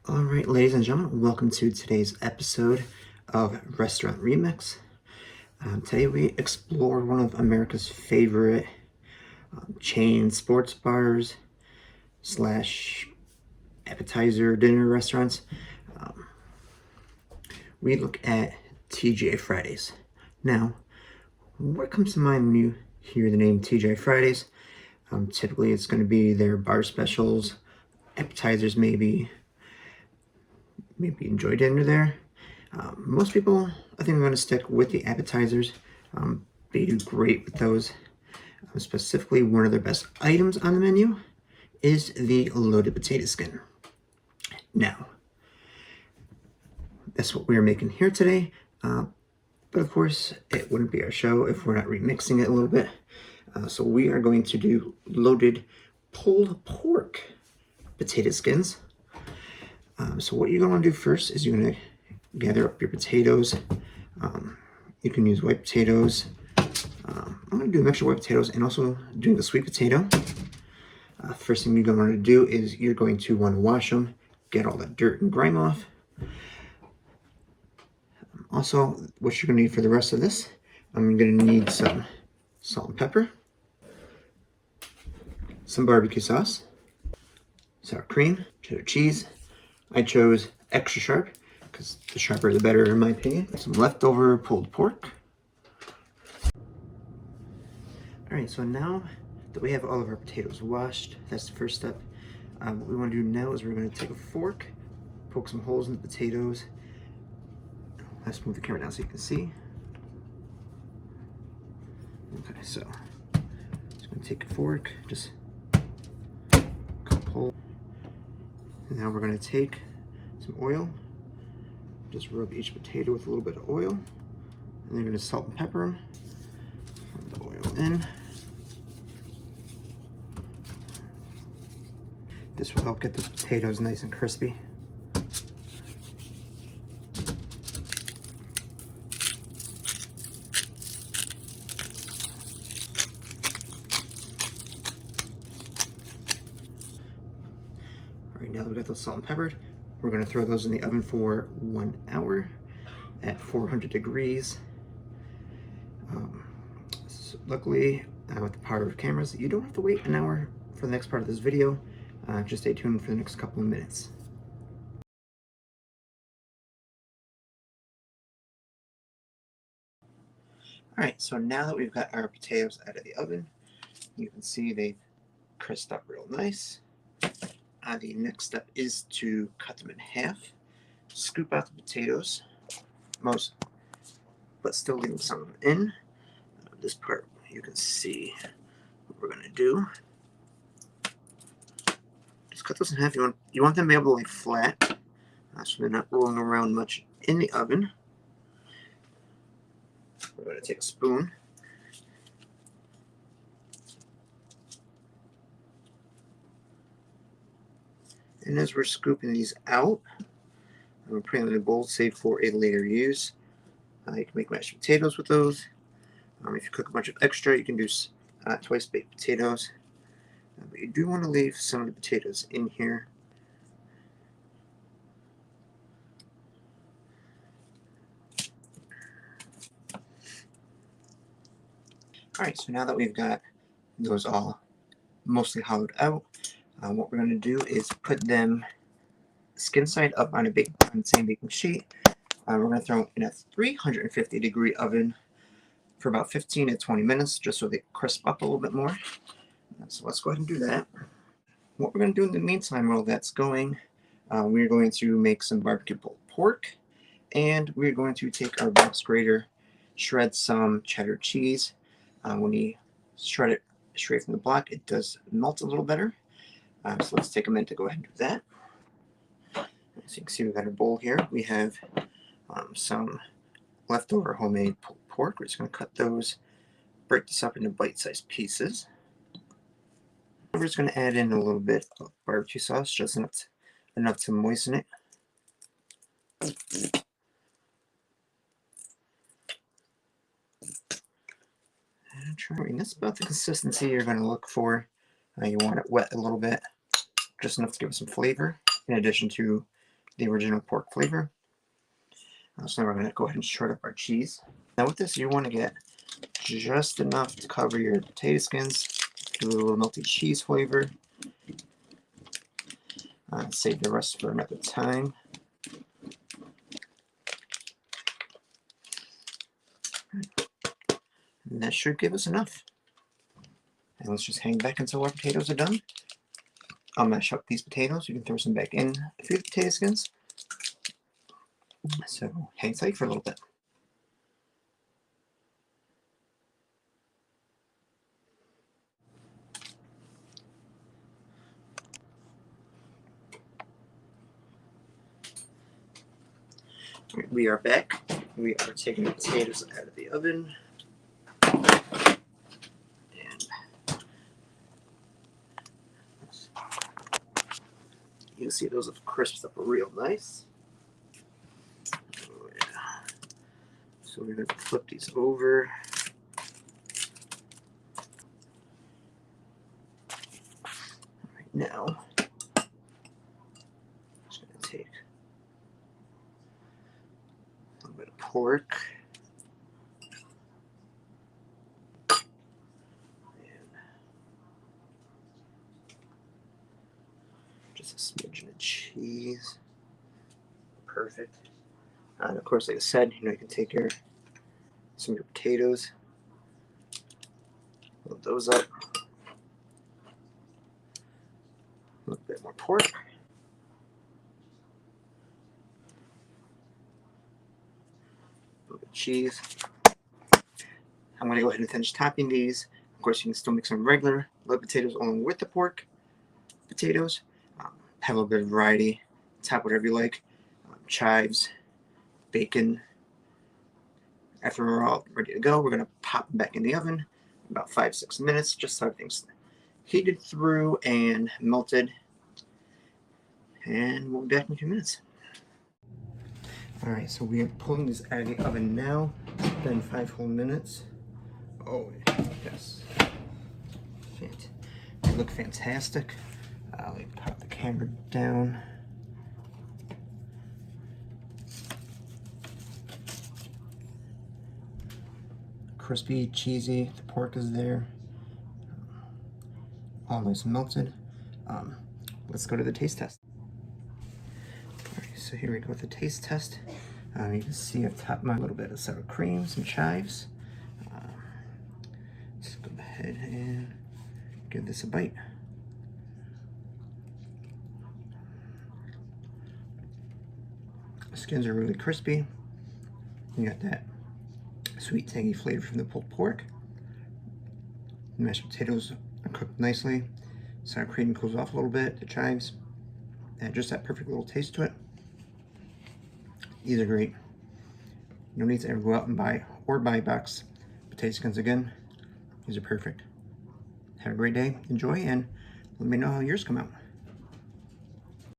All right, ladies and gentlemen, welcome to today's episode of Restaurant Remix. Today we explore one of America's favorite chain sports bars slash appetizer dinner restaurants. Um, we look at T.G.I.Fridays. Now, what comes to mind when you hear the name T.G.I.Fridays? Typically, it's going to be their bar specials, appetizers, maybe enjoy dinner there. Most people, I think, are going to stick with the appetizers. They do great with those. Specifically, one of their best items on the menu is the loaded potato skin. Now, that's what we're making here today. But of course, it wouldn't be our show if we're not remixing it a little bit. So we are going to do loaded pulled pork potato skins. So what you're going to do first is you're going to gather up your potatoes. You can use white potatoes. I'm going to do a mixture of white potatoes and also doing the sweet potato. First thing you're going to do is you're going to want to wash them, get all the dirt and grime off. Also, what you're going to need for the rest of this, I'm going to need some salt and pepper, some barbecue sauce, sour cream, cheddar cheese. I chose extra sharp because the sharper the better in my opinion. Some leftover pulled pork. Alright, so now that we have all of our potatoes washed, that's the first step. What we want to do now is we're going to take a fork, poke some holes in the potatoes. Let's move the camera down so you can see. Okay, so just going to take a fork, just cut a hole. And now we're going to take some oil, just rub each potato with a little bit of oil, and then you're going to salt and pepper them. Rub the oil in. This will help get the potatoes nice and crispy. Alright, now that we got those salt and peppered, we're going to throw those in the oven for 1 hour at 400 degrees. So luckily, with the power of cameras, you don't have to wait an hour for the next part of this video. Just stay tuned for the next couple of minutes. Alright, so now that we've got our potatoes out of the oven, you can see they've crisped up real nice. The next step is to cut them in half, scoop out the potatoes, but still leaving some of them in. This part you can see what we're going to do. Just cut those in half. You want them to be able to lay flat, so they're not rolling around much in the oven. We're going to take a spoon. And as we're scooping these out, I'm putting them in a bowl saved for a later use. You can make mashed potatoes with those. If you cook a bunch of extra, you can do twice baked potatoes. But you do want to leave some of the potatoes in here. Alright, so now that we've got those all mostly hollowed out, what we're going to do is put them skin side up on the same baking sheet. We're going to throw them in a 350 degree oven for about 15 to 20 minutes just so they crisp up a little bit more. So let's go ahead and do that. What we're going to do in the meantime while that's going, we're going to make some barbecue pulled pork, and we're going to take our box grater, shred some cheddar cheese. When you shred it straight from the block, it does melt a little better. So let's take a minute to go ahead and do that. As you can see, we've got our bowl here. We have some leftover homemade pulled pork. We're just going to cut those, break this up into bite-sized pieces. We're just going to add in a little bit of barbecue sauce, just enough to moisten it. And that's about the consistency you're going to look for. You want it wet a little bit, just enough to give it some flavor, in addition to the original pork flavor. So now we're going to go ahead and shred up our cheese. Now with this, you want to get just enough to cover your potato skins. Give it a little melty cheese flavor. Save the rest for another time. And that should give us enough. And let's just hang back until our potatoes are done. I'll mash up these potatoes. You can throw some back in a few potato skins. So hang tight for a little bit. We are back. We are taking the potatoes out of the oven. And you'll see those have crisped up real nice. So we're going to flip these over. Right now, I'm just going to take a little bit of pork. Just a smidgen of cheese. Perfect. And of course, like I said, you can take some of your potatoes, load those up. A little bit more pork. A little bit of cheese. I'm going to go ahead and finish topping these. Of course, you can still make some regular red potatoes along with the pork potatoes. Have a little bit of variety. Top whatever you like. Chives, bacon. After we're all ready to go, we're going to pop them back in the oven about 5-6 minutes, just so everything's heated through and melted. And we'll be back in a few minutes. Alright, so we are pulling this out of the oven now. It's been 5 whole minutes. Oh, yes. They look fantastic. Let me pop the camera down. Crispy, cheesy, the pork is there. All nice and melted. Let's go to the taste test. Alright, so here we go with the taste test. You can see I've topped mine a little bit of sour cream, some chives. Let's go ahead and give this a bite. The skins are really crispy. You got that sweet, tangy flavor from the pulled pork. The mashed potatoes are cooked nicely. Sour cream cools off a little bit. The chives add just that perfect little taste to it. These are great. No need to ever go out and buy box potato skins again. These are perfect. Have a great day. Enjoy, and let me know how yours come out.